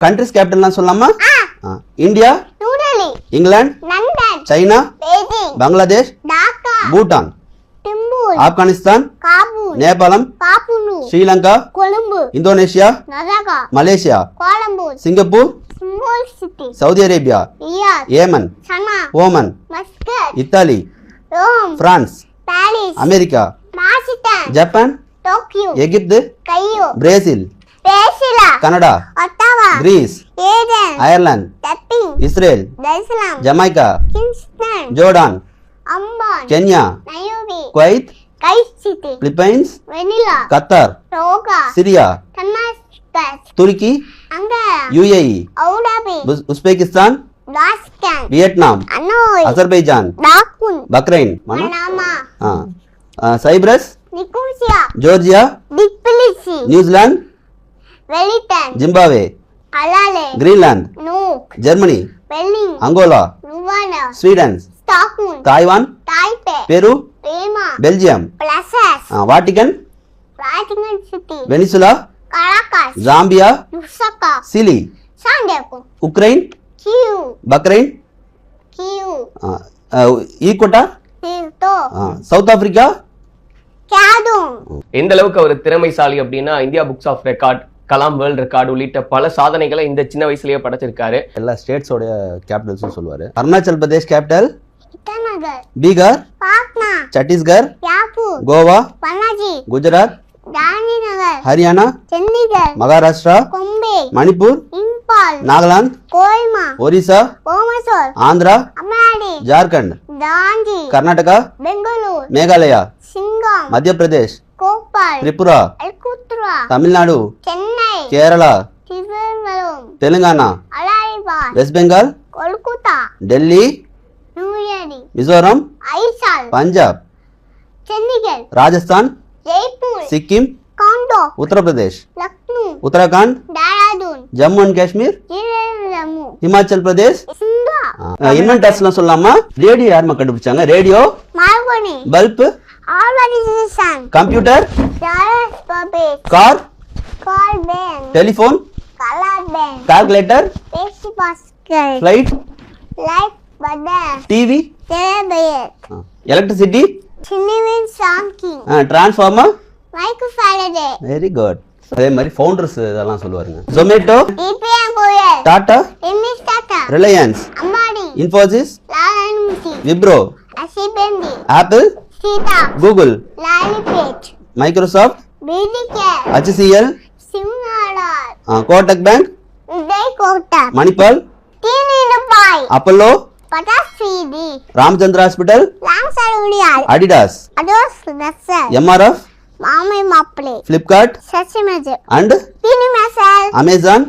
Countries கேபிட்டல்லாம் சொல்லலாமா? India, England, China, Bangladesh, Bhutan, Afghanistan, நேபாளம், Sri Lanka, Indonesia, Malaysia, Singapore, Saudi Arabia, Yemen, Oman, Italy, France, America, Japan, Egypt, Brazil, Canada, Greece, Ireland, Israel, Jamaica, Jordan, Kenya, Kuwait, Philippines, Qatar, Syria, Turkey, UAE, Uzbekistan, Vietnam, Azerbaijan, Bahrain, Cyprus, Georgia, New Zealand, Zimbabwe, Greenland, Germany, Angola, Sweden, Taiwan, Peru, Belgium, Vatican, Venezuela, Zambia, Chile, Ukraine, Bahrain, Ecuador, South Africa. எந்த அளவுக்கு அவர் திறமைசாலி அப்படின்னா India books of record, Kalam world record உள்ளிட்ட பல சாதனைகளை இந்த சின்ன வயசுலயே படைச்சிருக்காரு. எல்லா ஸ்டேட்ஸோட கேபிட்டல்ஸும் சொல்லுவாரு. Arunachal Pradesh capital, Bihar, Chhattisgarh, Goa, Gujarat, Haryana, Maharashtra, Manipur, Nagaland, Orissa, Andhra, Jharkhand, Karnataka, Meghalaya, Madhya Pradesh, Tripura, Tamil Nadu, Kerala, Telangana, West Bengal, Delhi, Mizoram, Punjab, Rajasthan, Sikkim, Uttar Pradesh, Uttarakhand, Jammu and Kashmir, Himachal Pradesh. இன்வென்டர்ஸ்லாம் சொல்லலாமா? ரேடியோ யாருமா கண்டுபிடிச்சாங்க? Radio, bulb, computer, car, telephone, calculator, flight, TV, electricity, transformer, very good. அதே மாதிரி ஃபவுண்டர்ஸ் இதெல்லாம் சொல்லுவாருங்க. Zomato, Tata, Reliance, Infosys, Wipro, Apple, Google, Microsoft, HCL, Kotak bank, Manipal, Apollo, Ramachandra hospital, Adidas, MRF, Flipkart, and Amazon.